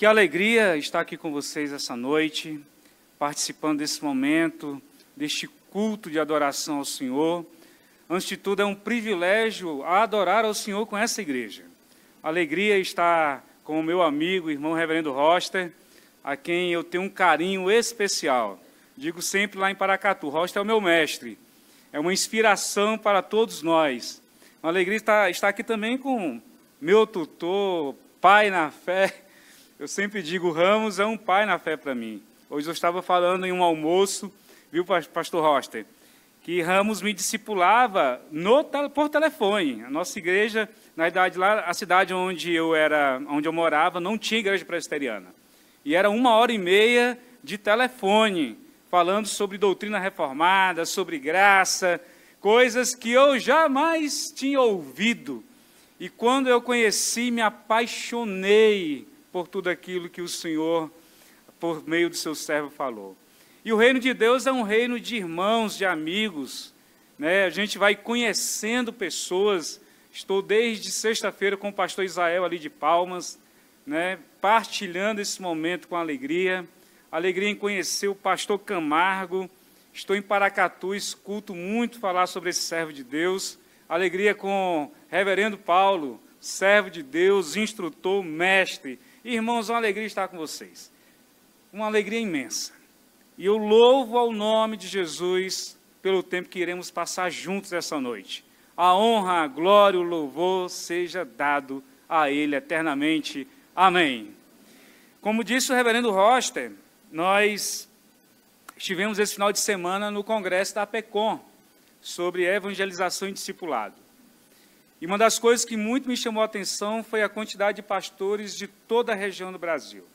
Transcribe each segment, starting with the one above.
Que alegria estar aqui com vocês essa noite, participando desse momento, deste culto de adoração ao Senhor. Antes de tudo, é um privilégio adorar ao Senhor com essa igreja. Alegria estar com o meu amigo, irmão Reverendo Roster, a quem eu tenho um carinho especial. Digo sempre lá em Paracatu, Roster é o meu mestre, é uma inspiração para todos nós. Uma alegria estar aqui também com meu tutor, pai na fé. Eu sempre digo, Ramos é um pai na fé para mim. Hoje eu estava falando em um almoço, viu, pastor Roster, que Ramos me discipulava por telefone. A nossa igreja, na idade lá, a cidade onde eu morava, não tinha igreja presbiteriana. E era 1h30 de telefone, falando sobre doutrina reformada, sobre graça, coisas que eu jamais tinha ouvido. E quando eu conheci, me apaixonei por tudo aquilo que o Senhor, por meio do seu servo, falou. E o reino de Deus é um reino de irmãos, de amigos, né? A gente vai conhecendo pessoas. Estou desde sexta-feira com o pastor Israel ali de Palmas, né? Partilhando esse momento com alegria. Alegria em conhecer o pastor Camargo. Estou em Paracatu, escuto muito falar sobre esse servo de Deus. Alegria com o reverendo Paulo, servo de Deus, instrutor, mestre. Irmãos, uma alegria estar com vocês. Uma alegria imensa. E eu louvo ao nome de Jesus pelo tempo que iremos passar juntos essa noite. A honra, a glória, o louvor seja dado a Ele eternamente. Amém. Como disse o reverendo Roster, nós estivemos esse final de semana no congresso da APECOM, sobre evangelização e discipulado. E uma das coisas que muito me chamou a atenção foi a quantidade de pastores de toda a região do Brasil.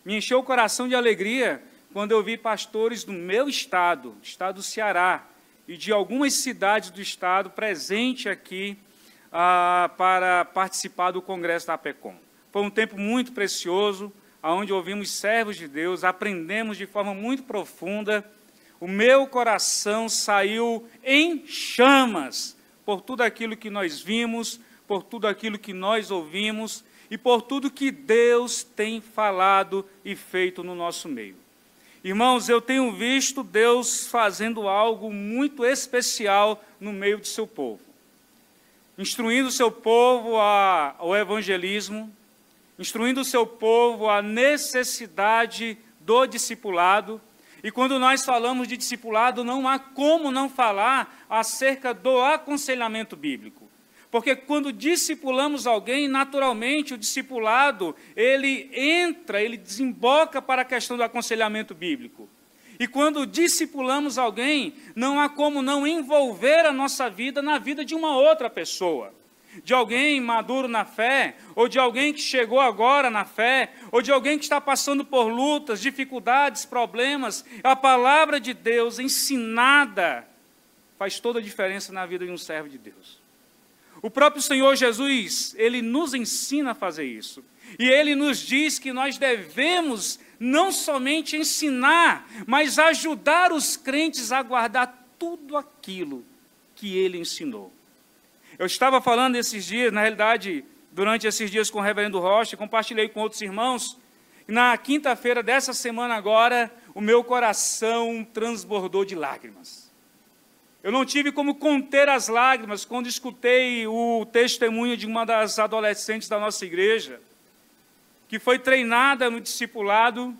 Me encheu o coração de alegria quando eu vi pastores do meu estado, estado do Ceará, e de algumas cidades do estado presente aqui para participar do congresso da APECOM. Foi um tempo muito precioso, onde ouvimos servos de Deus, aprendemos de forma muito profunda. O meu coração saiu em chamas por tudo aquilo que nós vimos, por tudo aquilo que nós ouvimos e por tudo que Deus tem falado e feito no nosso meio. Irmãos, eu tenho visto Deus fazendo algo muito especial no meio do seu povo. Instruindo o seu povo ao evangelismo, instruindo o seu povo à necessidade do discipulado. E quando nós falamos de discipulado, não há como não falar acerca do aconselhamento bíblico. Porque quando discipulamos alguém, naturalmente o discipulado, ele desemboca para a questão do aconselhamento bíblico. E quando discipulamos alguém, não há como não envolver a nossa vida na vida de uma outra pessoa. De alguém maduro na fé, ou de alguém que chegou agora na fé, ou de alguém que está passando por lutas, dificuldades, problemas. A palavra de Deus ensinada faz toda a diferença na vida de um servo de Deus. O próprio Senhor Jesus, Ele nos ensina a fazer isso. E Ele nos diz que nós devemos não somente ensinar, mas ajudar os crentes a guardar tudo aquilo que Ele ensinou. Eu estava falando esses dias, na realidade, durante esses dias com o reverendo Rocha, compartilhei com outros irmãos, e na quinta-feira dessa semana agora, o meu coração transbordou de lágrimas. Eu não tive como conter as lágrimas quando escutei o testemunho de uma das adolescentes da nossa igreja, que foi treinada no discipulado,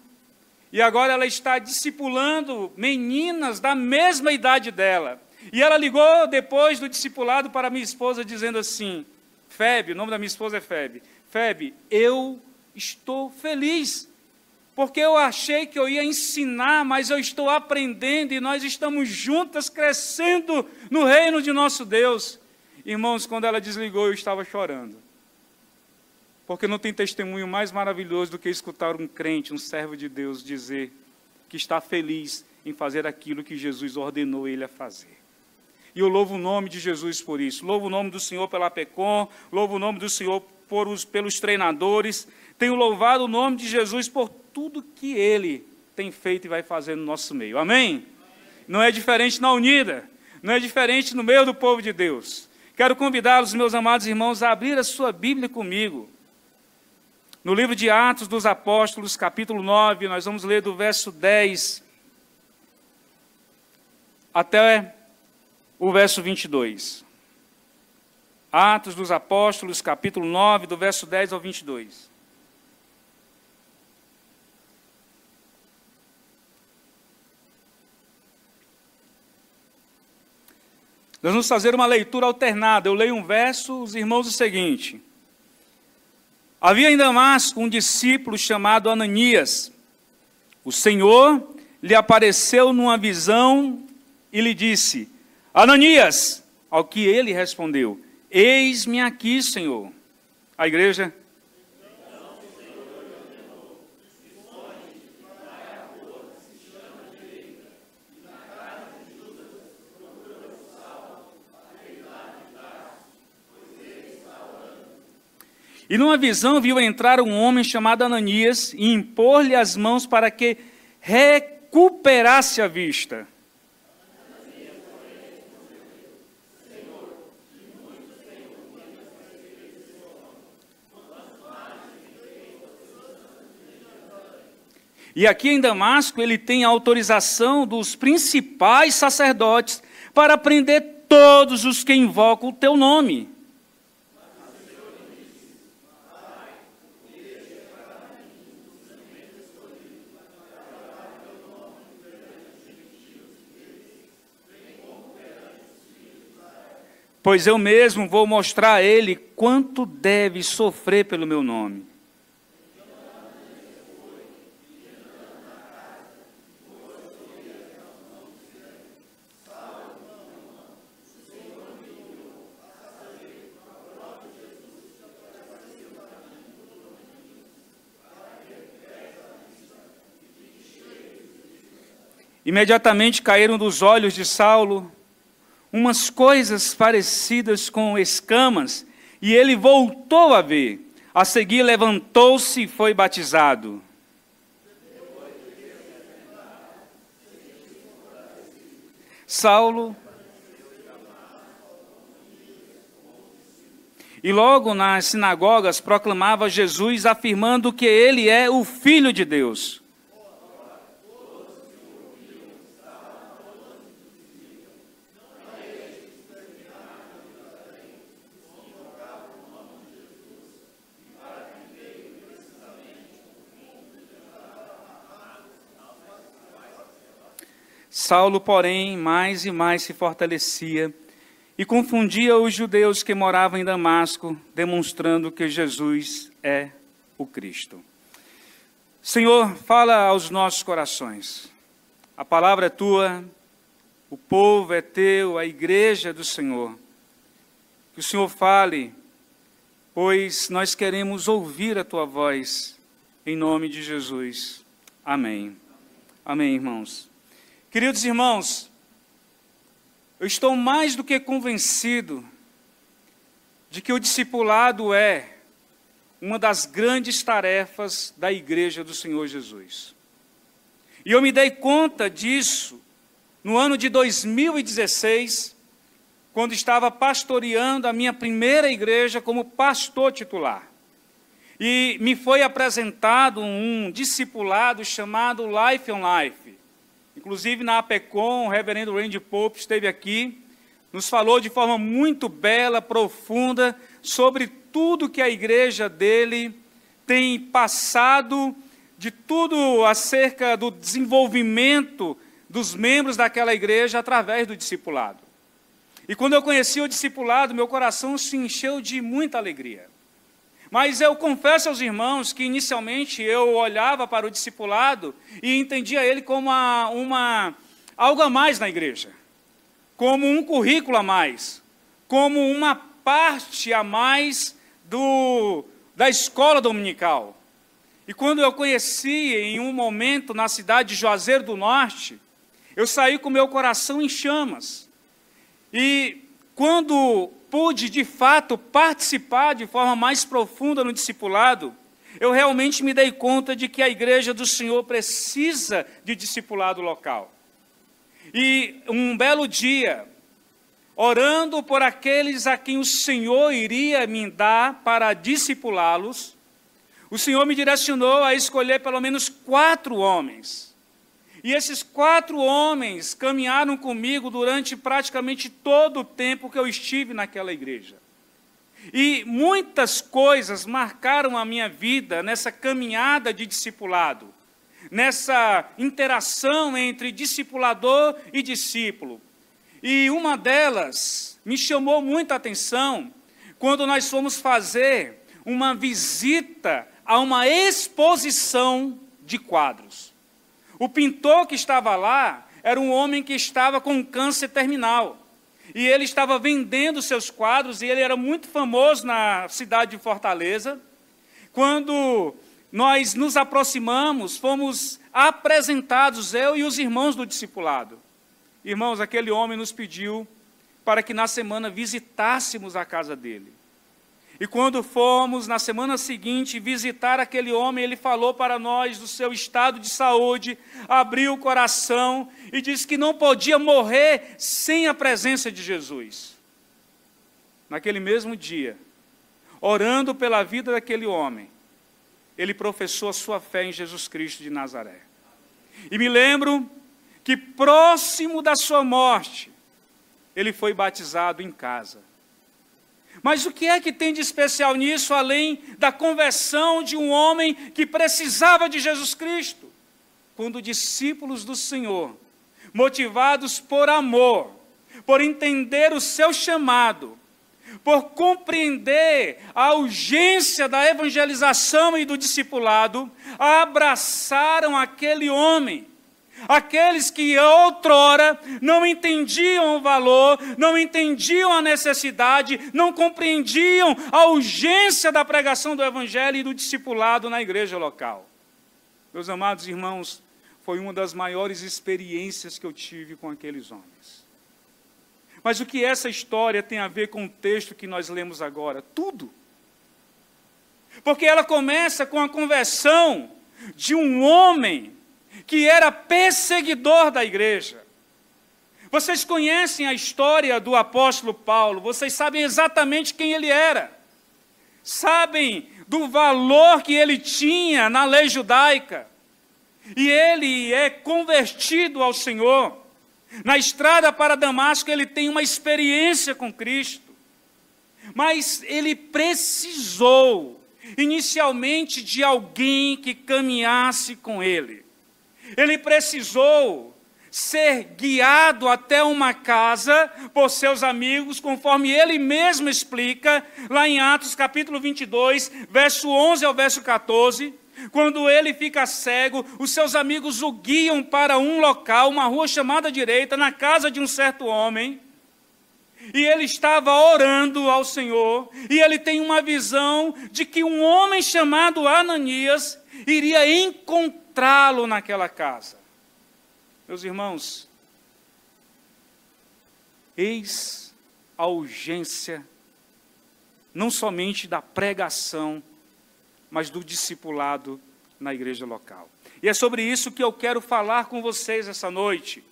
e agora ela está discipulando meninas da mesma idade dela. E ela ligou depois do discipulado para minha esposa, dizendo assim, Febe, o nome da minha esposa é Febe, Febe, eu estou feliz, porque eu achei que eu ia ensinar, mas eu estou aprendendo e nós estamos juntas crescendo no reino de nosso Deus. Irmãos, quando ela desligou, eu estava chorando, porque não tem testemunho mais maravilhoso do que escutar um crente, um servo de Deus, dizer que está feliz em fazer aquilo que Jesus ordenou ele a fazer. E eu louvo o nome de Jesus por isso. Louvo o nome do Senhor pela APECOM, louvo o nome do Senhor pelos treinadores. Tenho louvado o nome de Jesus por tudo que Ele tem feito e vai fazer no nosso meio. Amém? Não é diferente na Unida, não é diferente no meio do povo de Deus. Quero convidá-los, meus amados irmãos, a abrir a sua Bíblia comigo. No livro de Atos dos Apóstolos, capítulo 9, nós vamos ler do verso 10 até o verso 22. Atos dos Apóstolos, capítulo 9, do verso 10 ao 22. Nós vamos fazer uma leitura alternada. Eu leio um verso, os irmãos o seguinte. Havia em Damasco um discípulo chamado Ananias. O Senhor lhe apareceu numa visão e lhe disse: Ananias! Ao que ele respondeu: Eis-me aqui, Senhor. A igreja... E numa visão viu entrar um homem chamado Ananias e impor-lhe as mãos para que recuperasse a vista. E aqui em Damasco ele tem a autorização dos principais sacerdotes para prender todos os que invocam o teu nome. Pois eu mesmo vou mostrar a ele quanto deve sofrer pelo meu nome. Imediatamente caíram dos olhos de Saulo umas coisas parecidas com escamas, e ele voltou a ver. A seguir levantou-se e foi batizado. Saulo, e logo nas sinagogas proclamava Jesus, afirmando que ele é o Filho de Deus. Saulo, porém, mais e mais se fortalecia e confundia os judeus que moravam em Damasco, demonstrando que Jesus é o Cristo. Senhor, fala aos nossos corações. A palavra é tua, o povo é teu, a igreja é do Senhor. Que o Senhor fale, pois nós queremos ouvir a tua voz, em nome de Jesus. Amém. Amém, irmãos. Queridos irmãos, eu estou mais do que convencido de que o discipulado é uma das grandes tarefas da igreja do Senhor Jesus. E eu me dei conta disso no ano de 2016, quando estava pastoreando a minha primeira igreja como pastor titular. E me foi apresentado um discipulado chamado Life on Life. Inclusive na APECOM, o reverendo Randy Pope esteve aqui, nos falou de forma muito bela, profunda, sobre tudo que a igreja dele tem passado, de tudo acerca do desenvolvimento dos membros daquela igreja através do discipulado. E quando eu conheci o discipulado, meu coração se encheu de muita alegria. Mas eu confesso aos irmãos que inicialmente eu olhava para o discipulado e entendia ele como algo a mais na igreja, como um currículo a mais, como uma parte a mais da escola dominical. E quando eu conheci em um momento na cidade de Juazeiro do Norte, eu saí com meu coração em chamas. E quando pude, de fato, participar de forma mais profunda no discipulado, eu realmente me dei conta de que a igreja do Senhor precisa de discipulado local. E um belo dia, orando por aqueles a quem o Senhor iria me dar para discipulá-los, o Senhor me direcionou a escolher pelo menos 4 homens. E esses 4 homens caminharam comigo durante praticamente todo o tempo que eu estive naquela igreja. E muitas coisas marcaram a minha vida nessa caminhada de discipulado, nessa interação entre discipulador e discípulo. E uma delas me chamou muita atenção quando nós fomos fazer uma visita a uma exposição de quadros. O pintor que estava lá era um homem que estava com câncer terminal. E ele estava vendendo seus quadros, e ele era muito famoso na cidade de Fortaleza. Quando nós nos aproximamos, fomos apresentados, eu e os irmãos do discipulado. Irmãos, aquele homem nos pediu para que na semana visitássemos a casa dele. E quando fomos, na semana seguinte, visitar aquele homem, ele falou para nós do seu estado de saúde, abriu o coração e disse que não podia morrer sem a presença de Jesus. Naquele mesmo dia, orando pela vida daquele homem, ele professou a sua fé em Jesus Cristo de Nazaré. E me lembro que próximo da sua morte, ele foi batizado em casa. Mas o que é que tem de especial nisso, além da conversão de um homem que precisava de Jesus Cristo? Quando discípulos do Senhor, motivados por amor, por entender o seu chamado, por compreender a urgência da evangelização e do discipulado, abraçaram aquele homem. Aqueles que outrora não entendiam o valor, não entendiam a necessidade, não compreendiam a urgência da pregação do Evangelho e do discipulado na igreja local. Meus amados irmãos, foi uma das maiores experiências que eu tive com aqueles homens. Mas o que essa história tem a ver com o texto que nós lemos agora? Tudo. Porque ela começa com a conversão de um homem que era perseguidor da igreja. Vocês conhecem a história do apóstolo Paulo, vocês sabem exatamente quem ele era. Sabem do valor que ele tinha na lei judaica. E ele é convertido ao Senhor. Na estrada para Damasco ele tem uma experiência com Cristo. Mas ele precisou inicialmente de alguém que caminhasse com ele. Ele precisou ser guiado até uma casa por seus amigos, conforme ele mesmo explica, lá em Atos capítulo 22, verso 11 ao verso 14, quando ele fica cego, os seus amigos o guiam para um local, uma rua chamada direita, na casa de um certo homem, e ele estava orando ao Senhor, e ele tem uma visão de que um homem chamado Ananias iria encontrá-lo naquela casa. Meus irmãos, eis a urgência, não somente da pregação, mas do discipulado na igreja local. E é sobre isso que eu quero falar com vocês essa noite.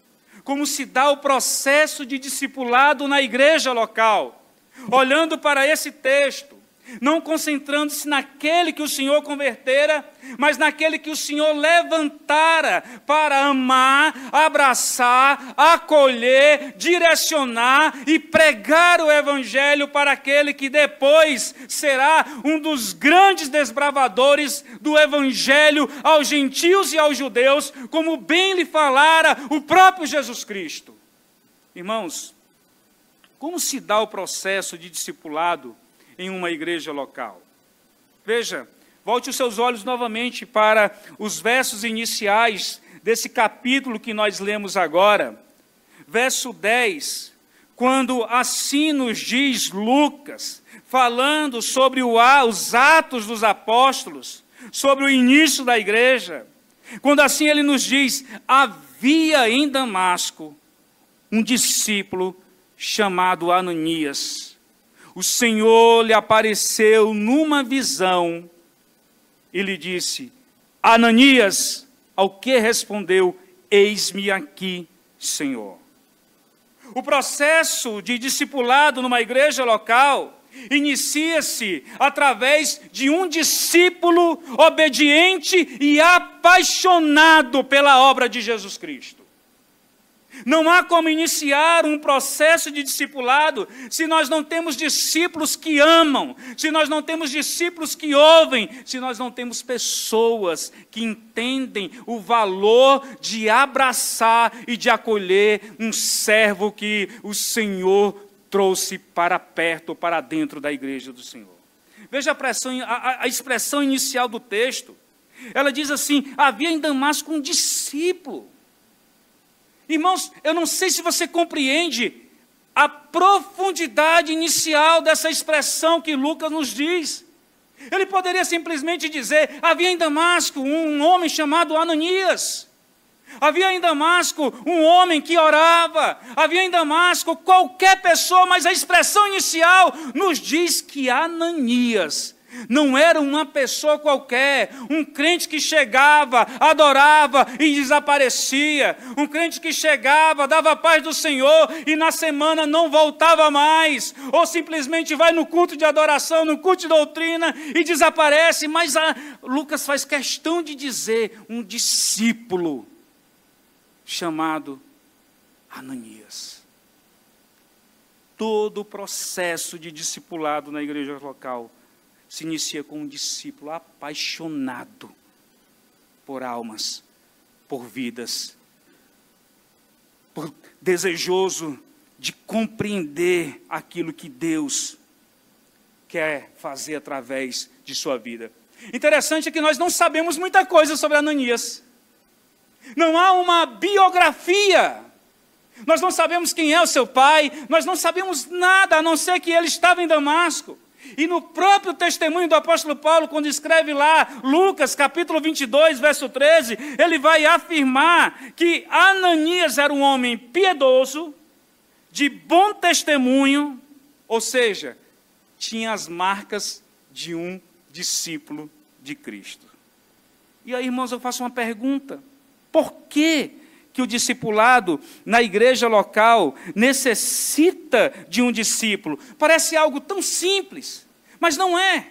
Como se dá o processo de discipulado na igreja local. Olhando para esse texto, não concentrando-se naquele que o Senhor convertera, mas naquele que o Senhor levantara para amar, abraçar, acolher, direcionar e pregar o Evangelho para aquele que depois será um dos grandes desbravadores do Evangelho aos gentios e aos judeus, como bem lhe falara o próprio Jesus Cristo. Irmãos, como se dá o processo de discipulado em uma igreja local? Veja, volte os seus olhos novamente para os versos iniciais desse capítulo que nós lemos agora. Verso 10, quando assim nos diz Lucas, falando sobre os atos dos apóstolos, sobre o início da igreja, quando assim ele nos diz, havia em Damasco um discípulo chamado Ananias. O Senhor lhe apareceu numa visão e lhe disse, Ananias, ao que respondeu, eis-me aqui, Senhor. O processo de discipulado numa igreja local inicia-se através de um discípulo obediente e apaixonado pela obra de Jesus Cristo. Não há como iniciar um processo de discipulado se nós não temos discípulos que amam, se nós não temos discípulos que ouvem, se nós não temos pessoas que entendem o valor de abraçar e de acolher um servo que o Senhor trouxe para perto, para dentro da igreja do Senhor. Veja a expressão inicial do texto. Ela diz assim: havia em Damasco um discípulo. Irmãos, eu não sei se você compreende a profundidade inicial dessa expressão que Lucas nos diz. Ele poderia simplesmente dizer: havia em Damasco um homem chamado Ananias. Havia em Damasco um homem que orava. Havia em Damasco qualquer pessoa, mas a expressão inicial nos diz que Ananias não era uma pessoa qualquer, um crente que chegava, adorava e desaparecia, um crente que chegava, dava a paz do Senhor e na semana não voltava mais, ou simplesmente vai no culto de adoração, no culto de doutrina e desaparece. Mas Lucas faz questão de dizer um discípulo chamado Ananias. Todo o processo de discipulado na igreja local se inicia com um discípulo apaixonado por almas, por vidas, por desejoso de compreender aquilo que Deus quer fazer através de sua vida. Interessante é que nós não sabemos muita coisa sobre Ananias. Não há uma biografia. Nós não sabemos quem é o seu pai, nós não sabemos nada, a não ser que ele estava em Damasco. E no próprio testemunho do apóstolo Paulo, quando escreve lá, Lucas, capítulo 22, verso 13, ele vai afirmar que Ananias era um homem piedoso, de bom testemunho, ou seja, tinha as marcas de um discípulo de Cristo. E aí, irmãos, eu faço uma pergunta: por que o discipulado na igreja local necessita de um discípulo? Parece algo tão simples, mas não é.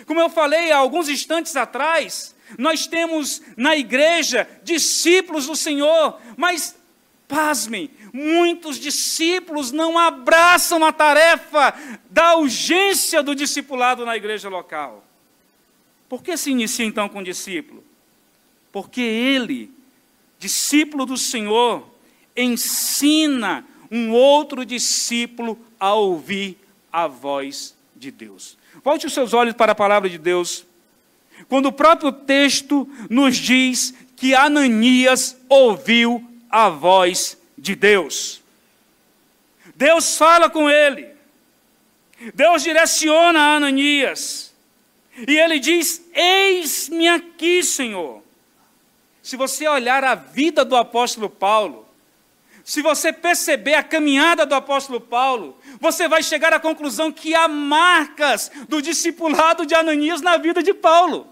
Como eu falei há alguns instantes atrás, nós temos na igreja discípulos do Senhor, mas, pasmem, muitos discípulos não abraçam a tarefa da urgência do discipulado na igreja local. Por que se inicia então com o discípulo? Porque ele, discípulo do Senhor, ensina um outro discípulo a ouvir a voz de Deus. Volte os seus olhos para a palavra de Deus. Quando o próprio texto nos diz que Ananias ouviu a voz de Deus. Deus fala com ele. Deus direciona a Ananias. E ele diz: eis-me aqui, Senhor. Se você olhar a vida do apóstolo Paulo, se você perceber a caminhada do apóstolo Paulo, você vai chegar à conclusão que há marcas do discipulado de Ananias na vida de Paulo.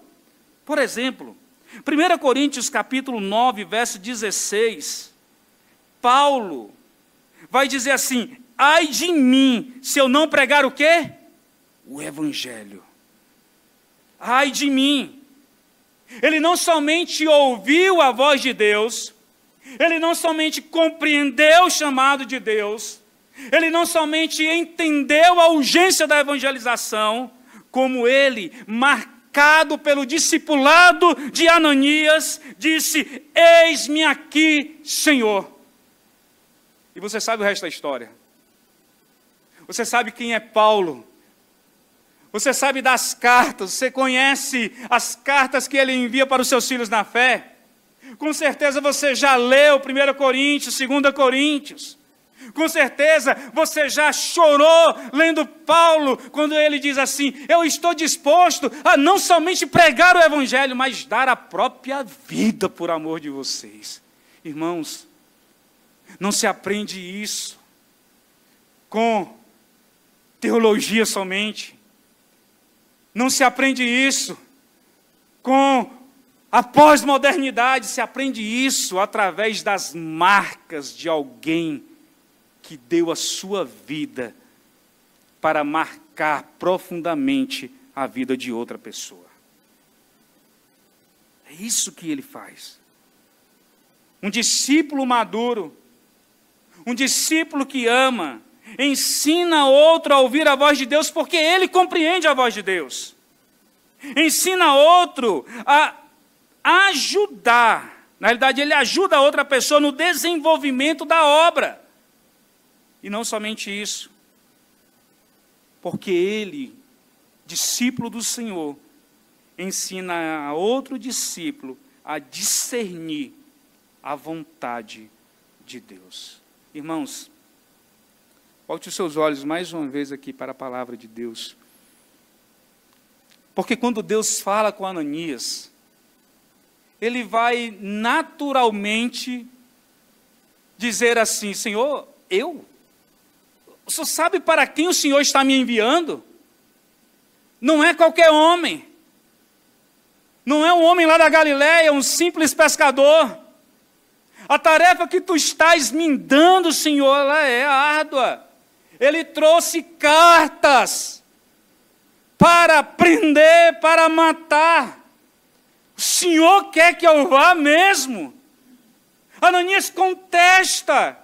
Por exemplo, 1 Coríntios capítulo 9, verso 16, Paulo vai dizer assim: ai de mim, se eu não pregar o quê? O evangelho. Ai de mim. Ele não somente ouviu a voz de Deus, ele não somente compreendeu o chamado de Deus, ele não somente entendeu a urgência da evangelização, como ele, marcado pelo discipulado de Ananias, disse: eis-me aqui, Senhor. E você sabe o resto da história. Você sabe quem é Paulo. Você sabe das cartas, você conhece as cartas que ele envia para os seus filhos na fé. Com certeza você já leu 1 Coríntios, 2 Coríntios. Com certeza você já chorou lendo Paulo, quando ele diz assim: eu estou disposto a não somente pregar o evangelho, mas dar a própria vida por amor de vocês. Irmãos, não se aprende isso com teologia somente. Não se aprende isso com a pós-modernidade, se aprende isso através das marcas de alguém que deu a sua vida para marcar marcar profundamente a vida de outra pessoa. É isso que ele faz. Um discípulo maduro, um discípulo que ama, ensina outro a ouvir a voz de Deus, porque ele compreende a voz de Deus. Ensina outro a ajudar. Na realidade, ele ajuda a outra pessoa no desenvolvimento da obra. E não somente isso. Porque ele, discípulo do Senhor, ensina a outro discípulo a discernir a vontade de Deus. Irmãos, volte os seus olhos mais uma vez aqui para a palavra de Deus. Porque quando Deus fala com Ananias, ele vai naturalmente dizer assim: Senhor, o Senhor sabe para quem o Senhor está me enviando? Não é qualquer homem. Não é um homem lá da Galileia, um simples pescador. A tarefa que tu estás me dando, Senhor, ela é árdua. Ele trouxe cartas para prender, para matar. O Senhor quer que eu vá mesmo? Ananias contesta.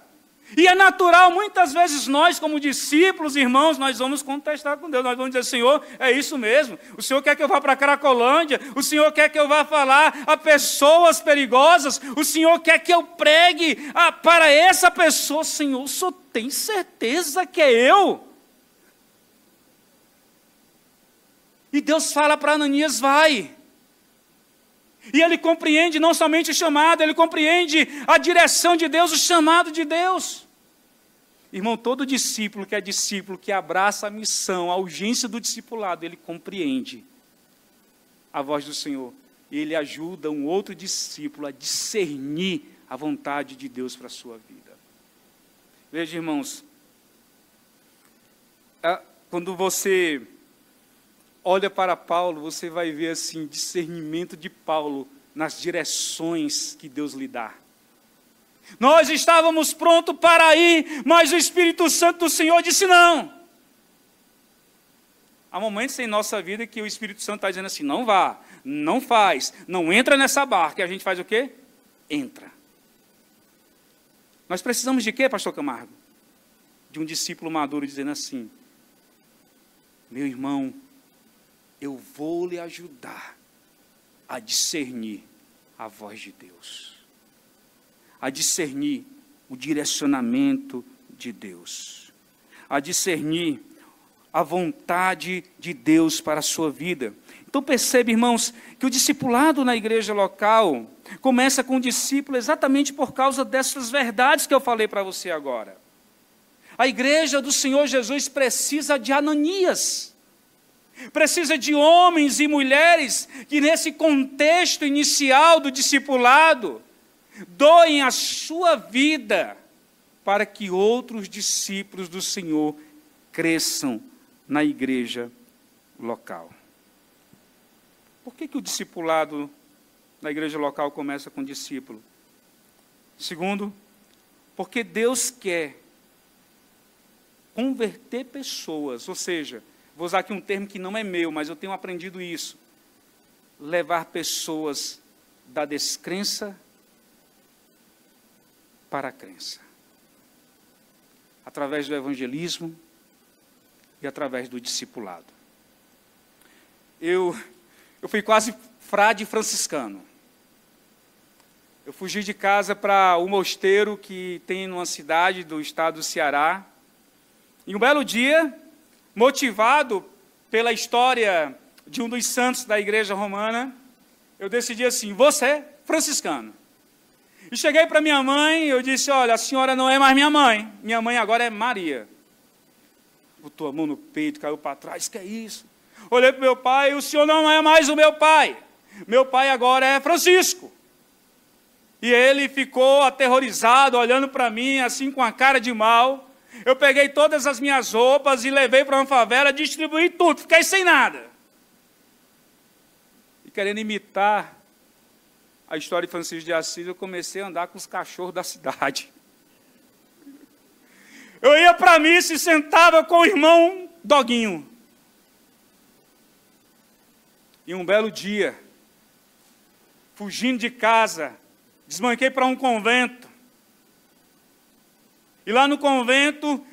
E é natural, muitas vezes nós, como discípulos, irmãos, nós vamos contestar com Deus. Nós vamos dizer: Senhor, é isso mesmo. O Senhor quer que eu vá para Cracolândia. O Senhor quer que eu vá falar a pessoas perigosas. O Senhor quer que eu pregue para essa pessoa. Senhor, o Senhor tem certeza que é eu? E Deus fala para Ananias: vai. E ele compreende não somente o chamado, ele compreende a direção de Deus, o chamado de Deus. Irmão, todo discípulo, que abraça a missão, a urgência do discipulado, ele compreende a voz do Senhor. E ele ajuda um outro discípulo a discernir a vontade de Deus para a sua vida. Veja, irmãos, quando você olha para Paulo, você vai ver assim, discernimento de Paulo nas direções que Deus lhe dá. Nós estávamos prontos para ir, mas o Espírito Santo do Senhor disse não. Há momentos em nossa vida que o Espírito Santo está dizendo assim: não vá, não faz, não entra nessa barca. E a gente faz o quê? Entra. Nós precisamos de quê, pastor Camargo? De um discípulo maduro dizendo assim: meu irmão, eu vou lhe ajudar a discernir a voz de Deus, a discernir o direcionamento de Deus, a discernir a vontade de Deus para a sua vida. Então percebe, irmãos, que o discipulado na igreja local começa com o discípulo exatamente por causa dessas verdades que eu falei para você agora. A igreja do Senhor Jesus precisa de Ananias. Precisa de homens e mulheres que nesse contexto inicial do discipulado doem a sua vida para que outros discípulos do Senhor cresçam na igreja local. Por que o discipulado na igreja local começa com discípulo? Segundo, porque Deus quer converter pessoas, ou seja, vou usar aqui um termo que não é meu, mas eu tenho aprendido isso. Levar pessoas da descrença para a crença. Através do evangelismo e através do discipulado. Eu fui quase frade franciscano. Eu fugi de casa para um mosteiro que tem numa cidade do estado do Ceará. E um belo dia, motivado pela história de um dos santos da igreja romana, eu decidi assim: vou ser franciscano. E cheguei para minha mãe, eu disse: olha, a senhora não é mais minha mãe agora é Maria. Botou a mão no peito, caiu para trás: que é isso? Olhei para o meu pai: o senhor não é mais o meu pai agora é Francisco. E ele ficou aterrorizado, olhando para mim assim com a cara de mal. Eu peguei todas as minhas roupas e levei para uma favela, distribuí tudo, fiquei sem nada. E querendo imitar a história de Francisco de Assis, eu comecei a andar com os cachorros da cidade. Eu ia para a missa e sentava com o irmão Doguinho. E um belo dia, fugindo de casa, desmanquei para um convento. E lá no convento,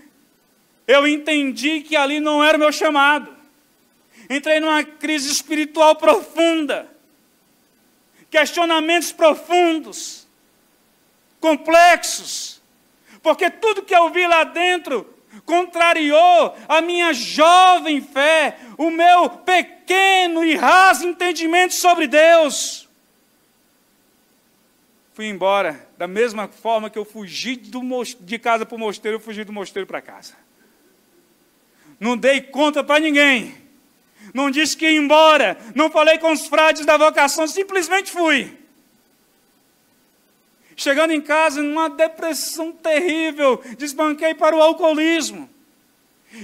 eu entendi que ali não era o meu chamado. Entrei numa crise espiritual profunda. Questionamentos profundos, complexos. Porque tudo que eu vi lá dentro contrariou a minha jovem fé, o meu pequeno e raso entendimento sobre Deus. Fui embora, da mesma forma que eu fugi de casa para o mosteiro, eu fugi do mosteiro para casa. Não dei conta para ninguém, não disse que ia embora, não falei com os frades da vocação, simplesmente fui. Chegando em casa, numa depressão terrível, desbanquei para o alcoolismo.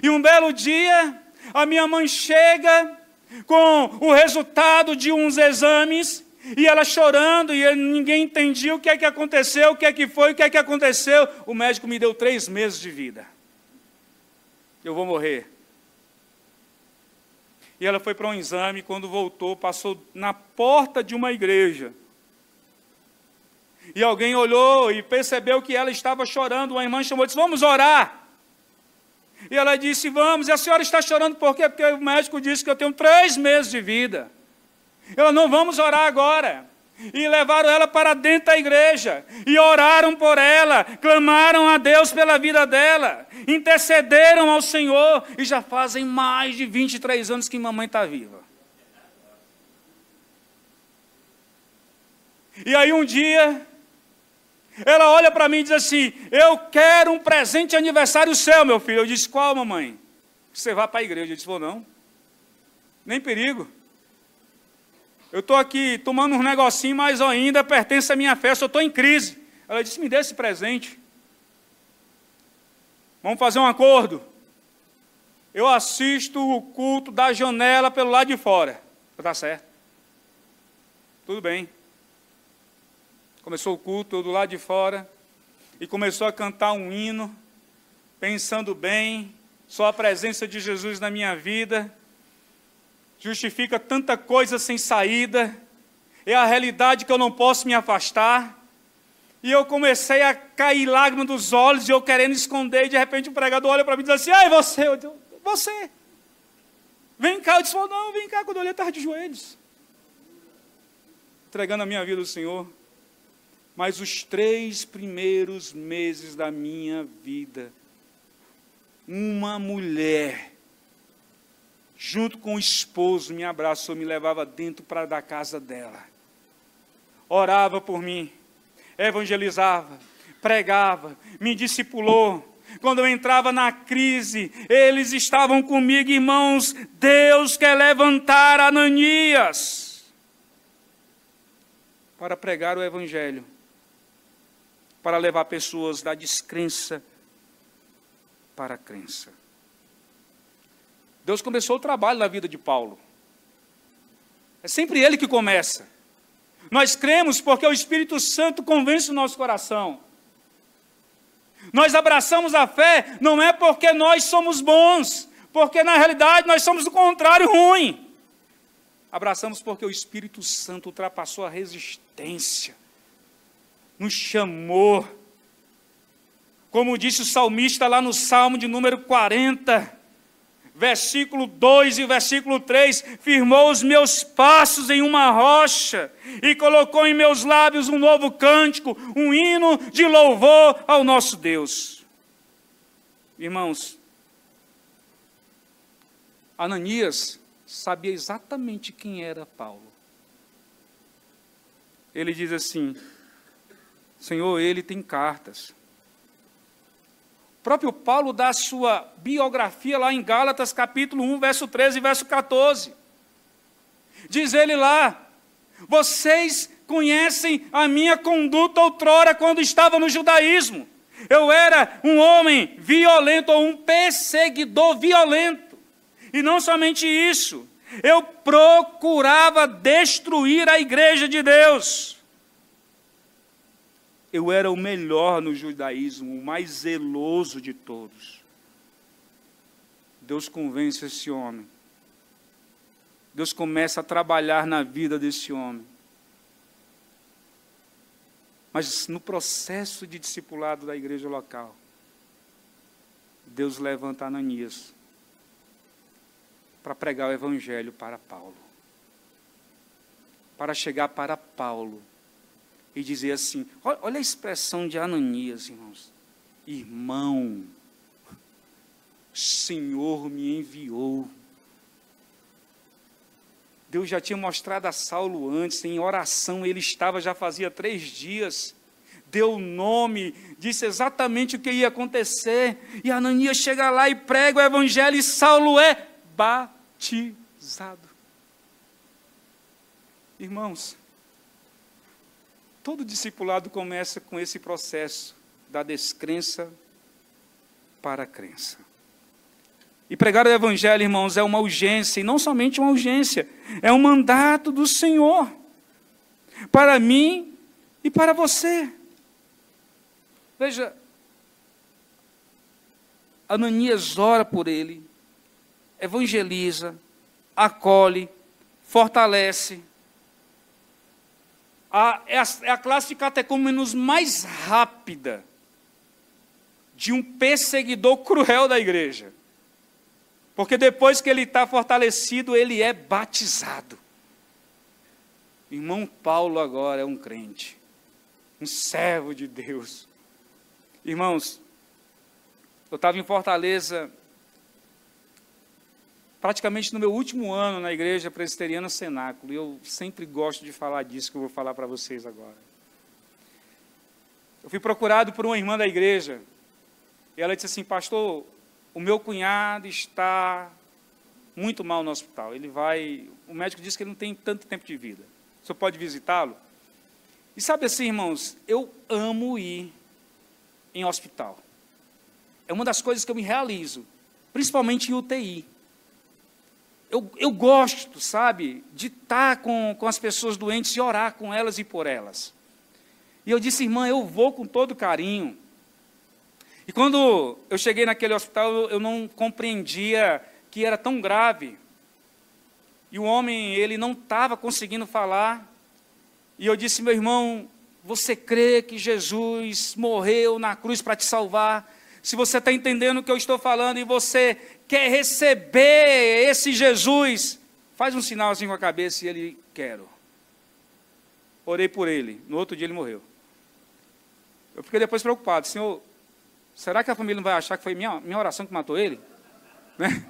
E um belo dia, a minha mãe chega com o resultado de uns exames, e ela chorando, e ninguém entendia o que é que aconteceu, o que é que foi, o que é que aconteceu. O médico me deu 3 meses de vida. Eu vou morrer. E ela foi para um exame, quando voltou, passou na porta de uma igreja. E alguém olhou e percebeu que ela estava chorando. Uma irmã chamou e disse: vamos orar. E ela disse: vamos. E a senhora está chorando por quê? Porque o médico disse que eu tenho 3 meses de vida. Ela: não, vamos orar agora. E levaram ela para dentro da igreja. E oraram por ela. Clamaram a Deus pela vida dela. Intercederam ao Senhor. E já fazem mais de 23 anos que mamãe está viva. E aí um dia, ela olha para mim e diz assim: eu quero um presente de aniversário seu, meu filho. Eu disse: qual, mamãe? Você vai para a igreja. Eu disse: vou não. Nem perigo. Eu estou aqui tomando um negocinho, mas ainda pertence à minha festa, eu estou em crise. Ela disse: me dê esse presente. Vamos fazer um acordo. Eu assisto o culto da janela pelo lado de fora. Está certo. Tudo bem. Começou o culto, eu do lado de fora, e começou a cantar um hino, pensando bem, só a presença de Jesus na minha vida justifica tanta coisa sem saída, é a realidade que eu não posso me afastar. E eu comecei a cair lágrimas dos olhos, e eu querendo esconder, e de repente o pregador olha para mim e diz assim: ai, você, eu digo, você, vem cá. Eu disse: não, vem cá. Quando eu olhei, eu estava de joelhos, entregando a minha vida ao Senhor. Mas os 3 primeiros meses da minha vida, uma mulher, junto com o esposo, me abraçou, me levava dentro da casa dela. Orava por mim, evangelizava, pregava, me discipulou. Quando eu entrava na crise, eles estavam comigo. Irmãos, Deus quer levantar Ananias para pregar o evangelho, para levar pessoas da descrença para a crença. Deus começou o trabalho na vida de Paulo. É sempre ele que começa. Nós cremos porque o Espírito Santo convence o nosso coração. Nós abraçamos a fé não é porque nós somos bons, porque na realidade nós somos do contrário, ruim. Abraçamos porque o Espírito Santo ultrapassou a resistência, nos chamou, como disse o salmista lá no Salmo de número 40, versículo 2 e versículo 3, firmou os meus passos em uma rocha, e colocou em meus lábios um novo cântico, um hino de louvor ao nosso Deus. Irmãos, Ananias sabia exatamente quem era Paulo. Ele diz assim: Senhor, ele tem cartas. O próprio Paulo dá a sua biografia lá em Gálatas, capítulo 1, verso 13 e verso 14. Diz ele lá: vocês conhecem a minha conduta outrora quando estava no judaísmo. Eu era um homem violento, ou um perseguidor violento. E não somente isso, eu procurava destruir a igreja de Deus. Eu era o melhor no judaísmo, o mais zeloso de todos. Deus convence esse homem. Deus começa a trabalhar na vida desse homem. Mas no processo de discipulado da igreja local, Deus levanta Ananias para pregar o evangelho para Paulo. Para chegar para Paulo e dizer assim, olha a expressão de Ananias, irmãos. Irmão, o Senhor me enviou. Deus já tinha mostrado a Saulo antes, em oração ele estava, já fazia 3 dias. Deu o nome, disse exatamente o que ia acontecer. E Ananias chega lá e prega o evangelho e Saulo é batizado. Irmãos, todo discipulado começa com esse processo da descrença para a crença. E pregar o evangelho, irmãos, é uma urgência, e não somente uma urgência, é um mandato do Senhor, para mim e para você. Veja, Ananias ora por ele, evangeliza, acolhe, fortalece. É a classe de catecúmenos mais rápida de um perseguidor cruel da igreja. Porque depois que ele está fortalecido, ele é batizado. Irmão Paulo agora é um crente, um servo de Deus. Irmãos, eu estava em Fortaleza, praticamente no meu último ano na igreja presbiteriana Cenáculo, e eu sempre gosto de falar disso que eu vou falar para vocês agora. Eu fui procurado por uma irmã da igreja, e ela disse assim, pastor, o meu cunhado está muito mal no hospital. O médico disse que ele não tem tanto tempo de vida. O senhor pode visitá-lo? E sabe assim, irmãos, eu amo ir em hospital. É uma das coisas que eu me realizo, principalmente em UTI. Eu gosto, sabe, de estar com as pessoas doentes e orar com elas e por elas. E eu disse, irmã, eu vou com todo carinho. E quando eu cheguei naquele hospital, eu não compreendia que era tão grave. E o homem, ele não estava conseguindo falar. E eu disse, meu irmão, você crê que Jesus morreu na cruz para te salvar? Se você está entendendo o que eu estou falando e você quer receber esse Jesus, faz um sinal assim com a cabeça e ele, quero. Orei por ele, no outro dia ele morreu. Eu fiquei depois preocupado, Senhor, será que a família não vai achar que foi minha oração que matou ele? Né?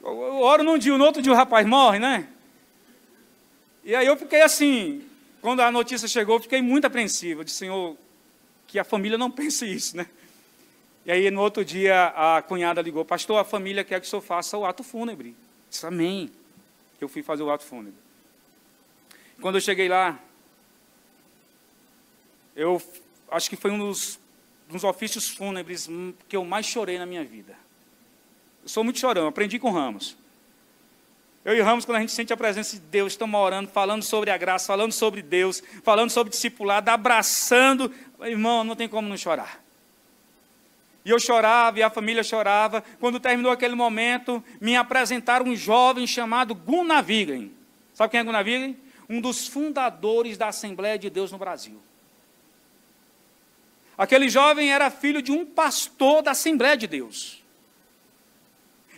Eu oro num dia, no outro dia o rapaz morre, né? E aí eu fiquei assim, quando a notícia chegou, eu fiquei muito apreensivo. Eu disse, Senhor, que a família não pense isso, né? E aí no outro dia a cunhada ligou, pastor, a família quer que o senhor faça o ato fúnebre. Eu disse, amém. Eu fui fazer o ato fúnebre. Quando eu cheguei lá, eu acho que foi um dos ofícios fúnebres que eu mais chorei na minha vida. Eu sou muito chorão, aprendi com Ramos. Eu e Ramos, quando a gente sente a presença de Deus, estamos orando, falando sobre a graça, falando sobre Deus, falando sobre discipulado, abraçando. Irmão, não tem como não chorar. E eu chorava, e a família chorava. Quando terminou aquele momento, me apresentaram um jovem chamado Gunnar Viggen. Sabe quem é Gunnar Viggen? Um dos fundadores da Assembleia de Deus no Brasil. Aquele jovem era filho de um pastor da Assembleia de Deus.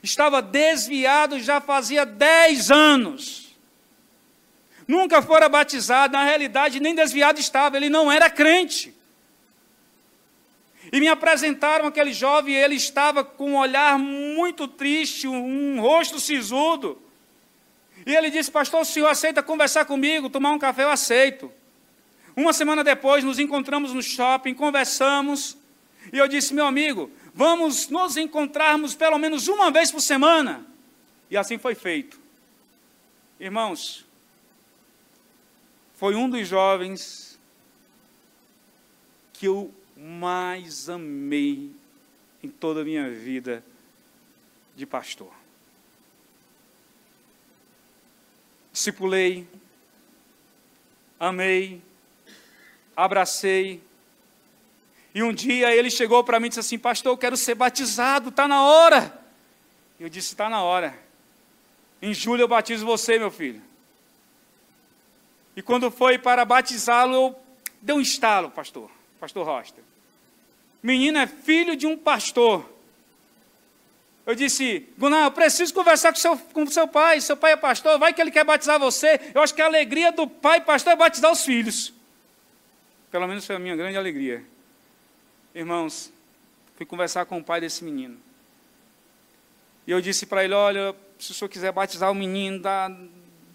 Estava desviado já fazia 10 anos. Nunca fora batizado, na realidade nem desviado estava, ele não era crente. E me apresentaram aquele jovem, e ele estava com um olhar muito triste, um rosto sisudo. E ele disse, pastor, o senhor aceita conversar comigo, tomar um café? Eu aceito. Uma semana depois, nos encontramos no shopping, conversamos, e eu disse, meu amigo, vamos nos encontrarmos pelo menos uma vez por semana. E assim foi feito. Irmãos, foi um dos jovens que eu mais amei em toda a minha vida de pastor. Discipulei, amei, abracei. E um dia ele chegou para mim e disse assim, pastor, eu quero ser batizado, está na hora. Eu disse, está na hora. Em julho eu batizo você, meu filho. E quando foi para batizá-lo, eu dei um estalo, pastor Roster. Menino é filho de um pastor. Eu disse, Gunnar, eu preciso conversar com seu pai é pastor, vai que ele quer batizar você. Eu acho que a alegria do pai pastor é batizar os filhos. Pelo menos foi a minha grande alegria. Irmãos, fui conversar com o pai desse menino. E eu disse para ele, olha, se o senhor quiser batizar o menino,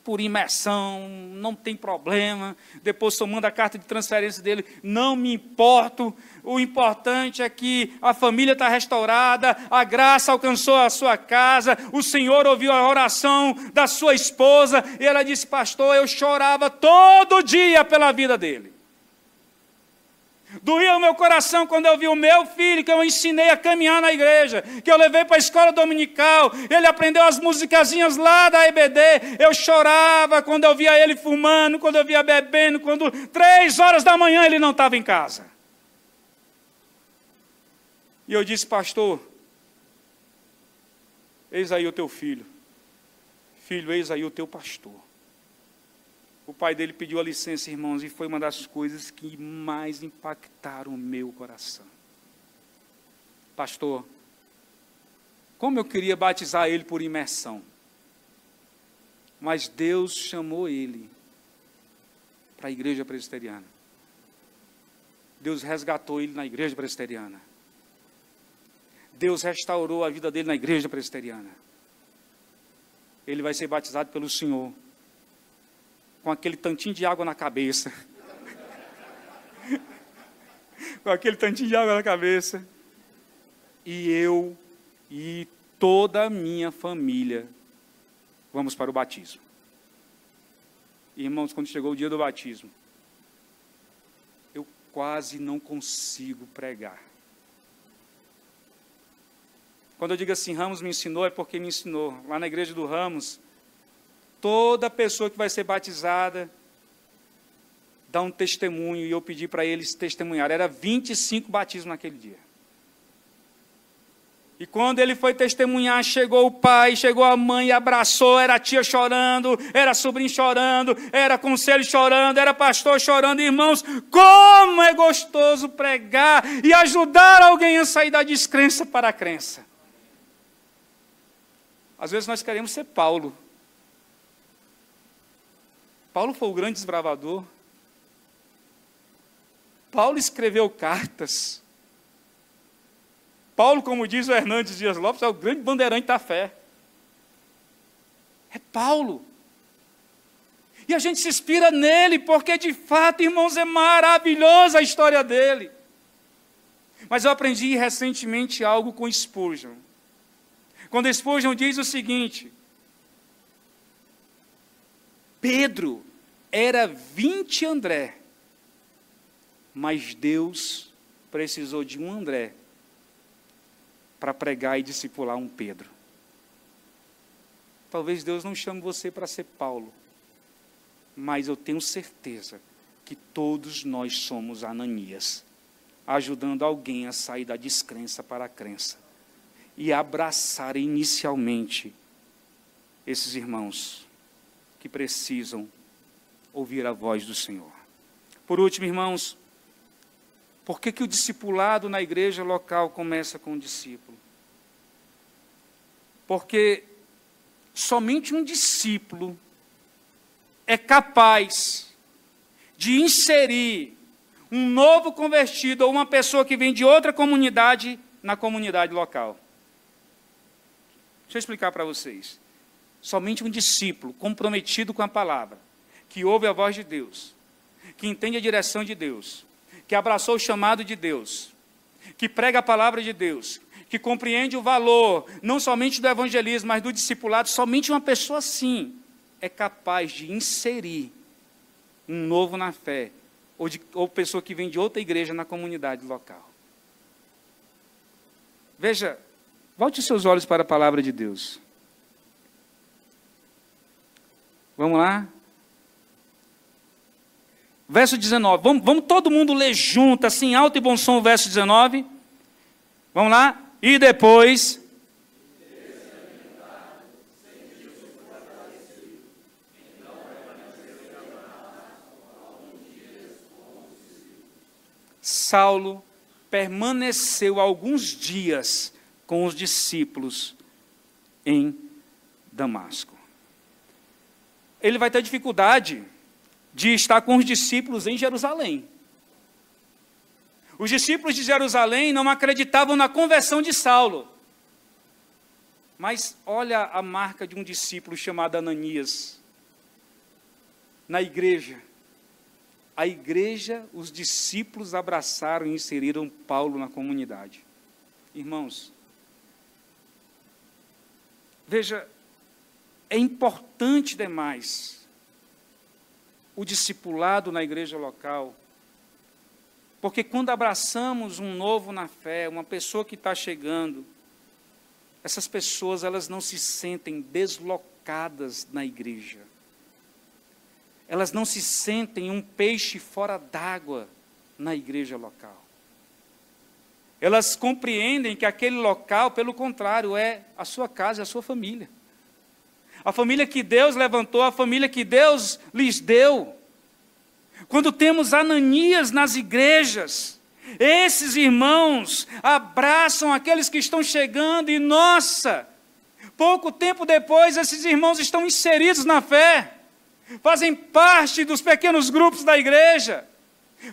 por imersão, não tem problema. Depois o senhor manda a carta de transferência dele, não me importo. O importante é que a família está restaurada, a graça alcançou a sua casa, o Senhor ouviu a oração da sua esposa. E ela disse, pastor, eu chorava todo dia pela vida dele. Doía o meu coração quando eu vi o meu filho, que eu ensinei a caminhar na igreja, que eu levei para a escola dominical, ele aprendeu as musicazinhas lá da EBD, eu chorava quando eu via ele fumando, quando eu via bebendo, quando 3 horas da manhã ele não estava em casa. E eu disse, pastor, eis aí o teu filho. Filho, eis aí o teu pastor. O pai dele pediu a licença, irmãos, e foi uma das coisas que mais impactaram o meu coração. Pastor, como eu queria batizar ele por imersão. Mas Deus chamou ele para a igreja presbiteriana. Deus resgatou ele na igreja presbiteriana. Deus restaurou a vida dele na igreja presbiteriana. Ele vai ser batizado pelo Senhor, com aquele tantinho de água na cabeça. Com aquele tantinho de água na cabeça. E eu e toda a minha família vamos para o batismo. Irmãos, quando chegou o dia do batismo, eu quase não consigo pregar. Quando eu digo assim, Ramos me ensinou, é porque me ensinou. Lá na igreja do Ramos, toda pessoa que vai ser batizada dá um testemunho, e eu pedi para eles testemunhar. Era 25 batismos naquele dia. E quando ele foi testemunhar, chegou o pai, chegou a mãe, abraçou, era a tia chorando, era sobrinho chorando, era conselho chorando, era pastor chorando. Irmãos, como é gostoso pregar e ajudar alguém a sair da descrença para a crença. Às vezes nós queremos ser Paulo. Paulo foi o grande desbravador. Paulo escreveu cartas. Paulo, como diz o Hernandes Dias Lopes, é o grande bandeirante da fé. É Paulo. E a gente se inspira nele, porque de fato, irmãos, é maravilhosa a história dele. Mas eu aprendi recentemente algo com Spurgeon. Quando Spurgeon diz o seguinte: Pedro era 20 André, mas Deus precisou de um André para pregar e discipular um Pedro. Talvez Deus não chame você para ser Paulo, mas eu tenho certeza que todos nós somos Ananias, ajudando alguém a sair da descrença para a crença e abraçar inicialmente esses irmãos que precisam ouvir a voz do Senhor. Por último, irmãos, por que o discipulado na igreja local começa com o discípulo? Porque somente um discípulo é capaz de inserir um novo convertido ou uma pessoa que vem de outra comunidade na comunidade local. Deixa eu explicar para vocês. Somente um discípulo comprometido com a palavra, que ouve a voz de Deus, que entende a direção de Deus, que abraçou o chamado de Deus, que prega a palavra de Deus, que compreende o valor, não somente do evangelismo, mas do discipulado, somente uma pessoa assim é capaz de inserir um novo na fé, ou pessoa que vem de outra igreja na comunidade local. Veja, volte os seus olhos para a palavra de Deus. Vamos lá? Verso 19. Vamos todo mundo ler junto, assim, alto e bom som, o verso 19. Vamos lá? E depois... Saulo permaneceu alguns dias com os discípulos em Damasco. Ele vai ter dificuldade de estar com os discípulos em Jerusalém. Os discípulos de Jerusalém não acreditavam na conversão de Saulo. Mas olha a marca de um discípulo chamado Ananias. Na igreja. A igreja, os discípulos abraçaram e inseriram Paulo na comunidade. Irmãos, veja, é importante demais o discipulado na igreja local, porque quando abraçamos um novo na fé, uma pessoa que está chegando, essas pessoas elas não se sentem deslocadas na igreja. Elas não se sentem um peixe fora d'água na igreja local. Elas compreendem que aquele local, pelo contrário, é a sua casa, a sua família. A família que Deus levantou, a família que Deus lhes deu. Quando temos Ananias nas igrejas, esses irmãos abraçam aqueles que estão chegando e, nossa, pouco tempo depois, esses irmãos estão inseridos na fé, fazem parte dos pequenos grupos da igreja,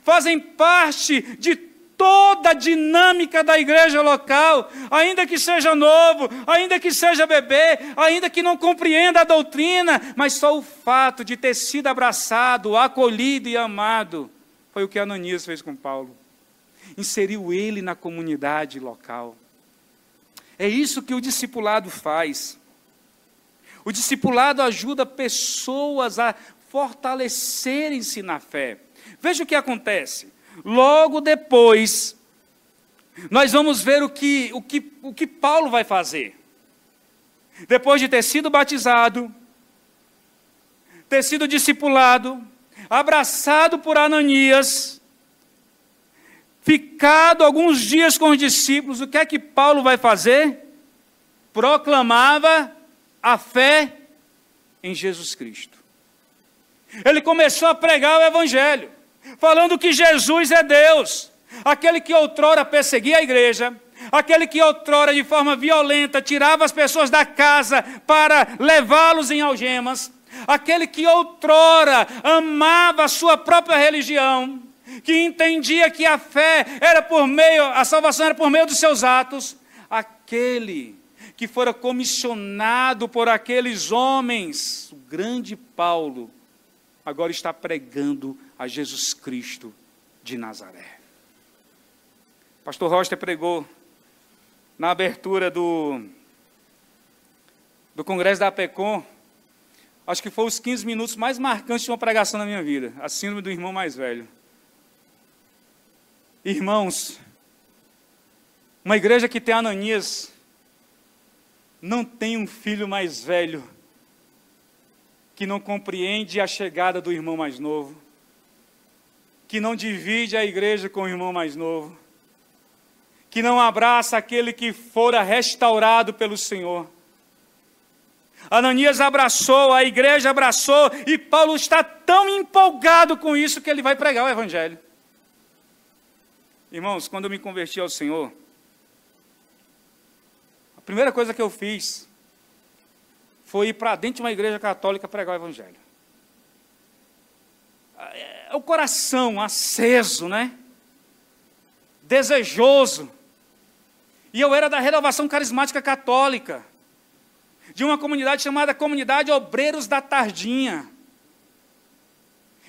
fazem parte de toda a dinâmica da igreja local, ainda que seja novo, ainda que seja bebê, ainda que não compreenda a doutrina, mas só o fato de ter sido abraçado, acolhido e amado, foi o que Ananias fez com Paulo. Inseriu ele na comunidade local. É isso que o discipulado faz. O discipulado ajuda pessoas a fortalecerem-se na fé. Veja o que acontece. Logo depois, nós vamos ver o que Paulo vai fazer. Depois de ter sido batizado, ter sido discipulado, abraçado por Ananias, ficado alguns dias com os discípulos, o que é que Paulo vai fazer? Proclamava a fé em Jesus Cristo. Ele começou a pregar o Evangelho, falando que Jesus é Deus, aquele que outrora perseguia a igreja, aquele que outrora de forma violenta tirava as pessoas da casa para levá-los em algemas, aquele que outrora amava a sua própria religião, que entendia que a fé era a salvação era por meio dos seus atos, aquele que fora comissionado por aqueles homens, o grande Paulo, agora está pregando a Jesus Cristo de Nazaré. Pastor Roster pregou na abertura do congresso da APECOM, acho que foi os 15 minutos mais marcantes de uma pregação na minha vida, a síndrome do irmão mais velho. Irmãos, uma igreja que tem Ananias, não tem um filho mais velho que não compreende a chegada do irmão mais novo, que não divide a igreja com o irmão mais novo, que não abraça aquele que fora restaurado pelo Senhor. Ananias abraçou, a igreja abraçou, e Paulo está tão empolgado com isso que ele vai pregar o Evangelho. Irmãos, quando eu me converti ao Senhor, a primeira coisa que eu fiz foi ir para dentro de uma igreja católica pregar o Evangelho. É o coração aceso, né? Desejoso. E eu era da Renovação Carismática Católica, de uma comunidade chamada Comunidade Obreiros da Tardinha.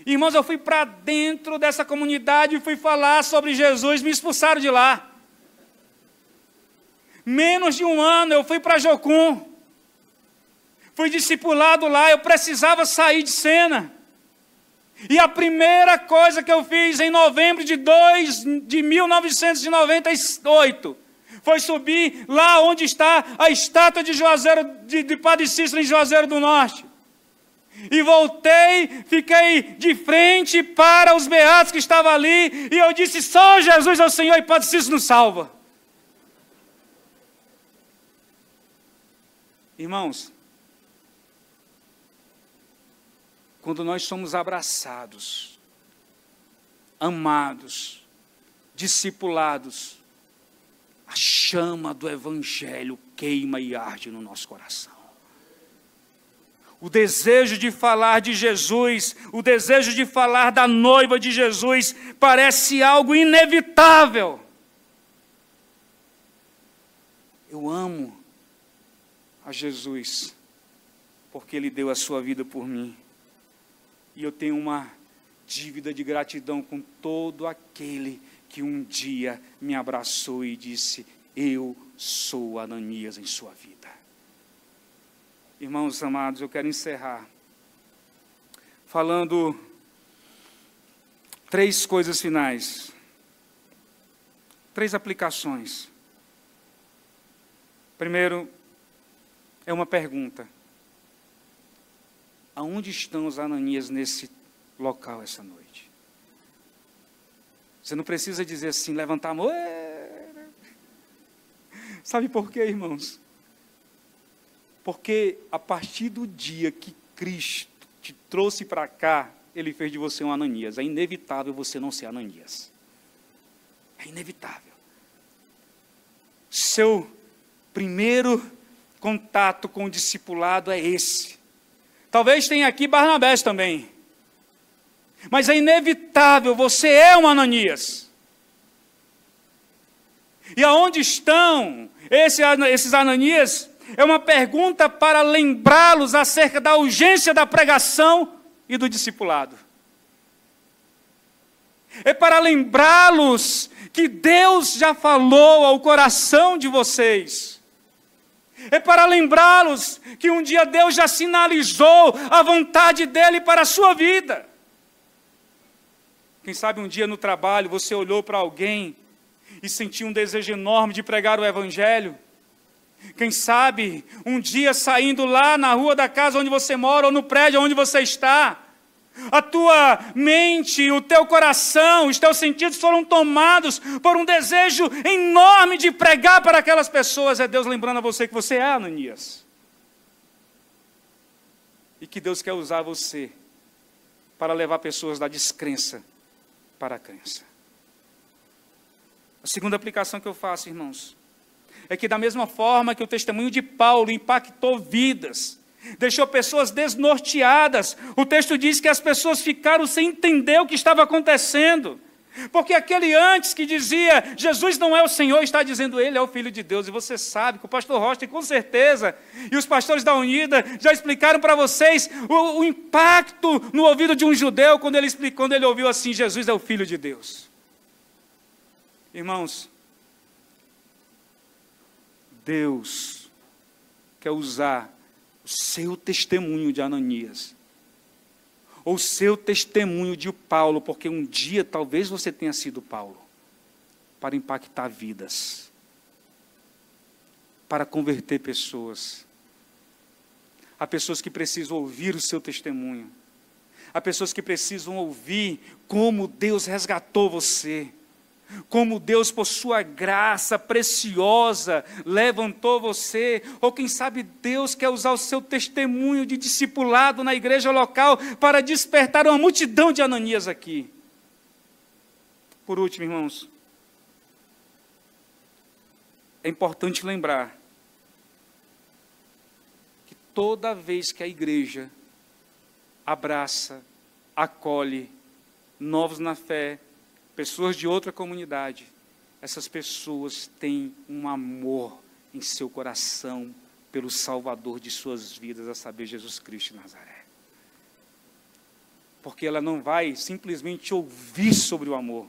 Irmãos, eu fui para dentro dessa comunidade e fui falar sobre Jesus, me expulsaram de lá. Menos de um ano eu fui para Jocum, fui discipulado lá, eu precisava sair de cena. E a primeira coisa que eu fiz em novembro de 1998 foi subir lá onde está a estátua de Juazeiro, de Padre Cícero em Juazeiro do Norte. E voltei, fiquei de frente para os beatos que estavam ali, e eu disse: só Jesus é o Senhor e Padre Cícero nos salva. Irmãos, quando nós somos abraçados, amados, discipulados, a chama do Evangelho queima e arde no nosso coração. O desejo de falar de Jesus, o desejo de falar da noiva de Jesus, parece algo inevitável. Eu amo a Jesus, porque Ele deu a sua vida por mim. E eu tenho uma dívida de gratidão com todo aquele que um dia me abraçou e disse: eu sou Ananias em sua vida. Irmãos amados, eu quero encerrar falando 3 coisas finais, 3 aplicações. Primeiro, é uma pergunta: aonde estão os Ananias nesse local essa noite? Você não precisa dizer assim, levantar a mão. Sabe por quê, irmãos? Porque a partir do dia que Cristo te trouxe para cá, Ele fez de você um Ananias. É inevitável você não ser Ananias. É inevitável. Seu primeiro contato com o discipulado é esse. Talvez tenha aqui Barnabés também. Mas é inevitável, você é um Ananias. E aonde estão esses Ananias? É uma pergunta para lembrá-los acerca da urgência da pregação e do discipulado. É para lembrá-los que Deus já falou ao coração de vocês. É para lembrá-los que um dia Deus já sinalizou a vontade dEle para a sua vida. Quem sabe um dia no trabalho você olhou para alguém e sentiu um desejo enorme de pregar o Evangelho. Quem sabe um dia saindo lá na rua da casa onde você mora ou no prédio onde você está, a tua mente, o teu coração, os teus sentidos foram tomados por um desejo enorme de pregar para aquelas pessoas. É Deus lembrando a você que você é Ananias. E que Deus quer usar você para levar pessoas da descrença para a crença. A segunda aplicação que eu faço, irmãos, é que da mesma forma que o testemunho de Paulo impactou vidas, deixou pessoas desnorteadas, o texto diz que as pessoas ficaram sem entender o que estava acontecendo, porque aquele antes que dizia, Jesus não é o Senhor, está dizendo, Ele é o Filho de Deus, e você sabe que o pastor Rocha, com certeza, e os pastores da Unida já explicaram para vocês o impacto no ouvido de um judeu, quando ele ouviu assim, Jesus é o Filho de Deus. Irmãos, Deus quer usar o seu testemunho de Ananias, ou o seu testemunho de Paulo, porque um dia talvez você tenha sido Paulo, para impactar vidas, para converter pessoas. Há pessoas que precisam ouvir o seu testemunho, há pessoas que precisam ouvir como Deus resgatou você, como Deus, por sua graça preciosa, levantou você, ou quem sabe Deus quer usar o seu testemunho de discipulado na igreja local para despertar uma multidão de Ananias aqui. Por último, irmãos, é importante lembrar que toda vez que a igreja abraça, acolhe novos na fé, pessoas de outra comunidade, essas pessoas têm um amor em seu coração pelo Salvador de suas vidas, a saber, Jesus Cristo de Nazaré. Porque ela não vai simplesmente ouvir sobre o amor,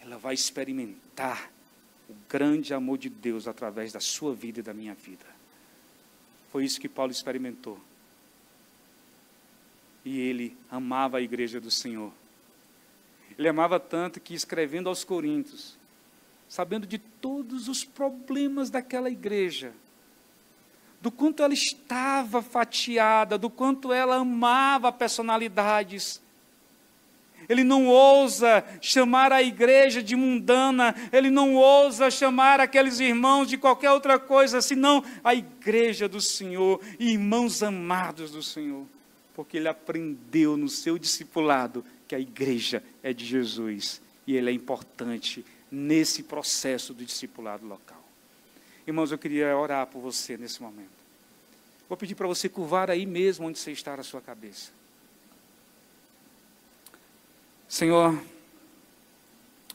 ela vai experimentar o grande amor de Deus através da sua vida e da minha vida. Foi isso que Paulo experimentou. E ele amava a igreja do Senhor. Ele amava tanto que, escrevendo aos Coríntios, sabendo de todos os problemas daquela igreja, do quanto ela estava fatiada, do quanto ela amava personalidades, ele não ousa chamar a igreja de mundana, ele não ousa chamar aqueles irmãos de qualquer outra coisa, senão a igreja do Senhor, irmãos amados do Senhor, porque ele aprendeu no seu discipulado que a igreja é de Jesus e ele é importante nesse processo do discipulado local. Irmãos, eu queria orar por você nesse momento. Vou pedir para você curvar aí mesmo onde você está a sua cabeça. Senhor,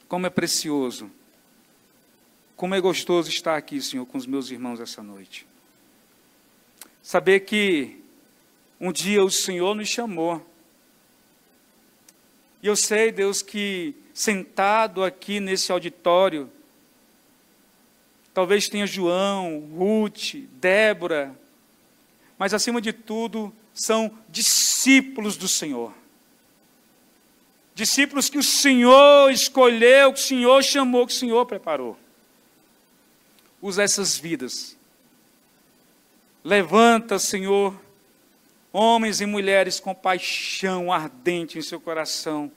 como é precioso, como é gostoso estar aqui, Senhor, com os meus irmãos essa noite. Saber que um dia o Senhor nos chamou. E eu sei, Deus, que sentado aqui nesse auditório, talvez tenha João, Ruth, Débora, mas acima de tudo, são discípulos do Senhor. Discípulos que o Senhor escolheu, que o Senhor chamou, que o Senhor preparou. Usa essas vidas. Levanta, Senhor, homens e mulheres com paixão ardente em seu coração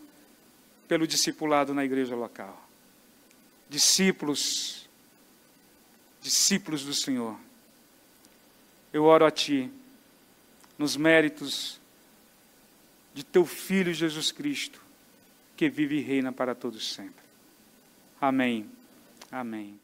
pelo discipulado na igreja local. Discípulos do Senhor. Eu oro a Ti, nos méritos de Teu Filho Jesus Cristo, que vive e reina para todos sempre. Amém. Amém.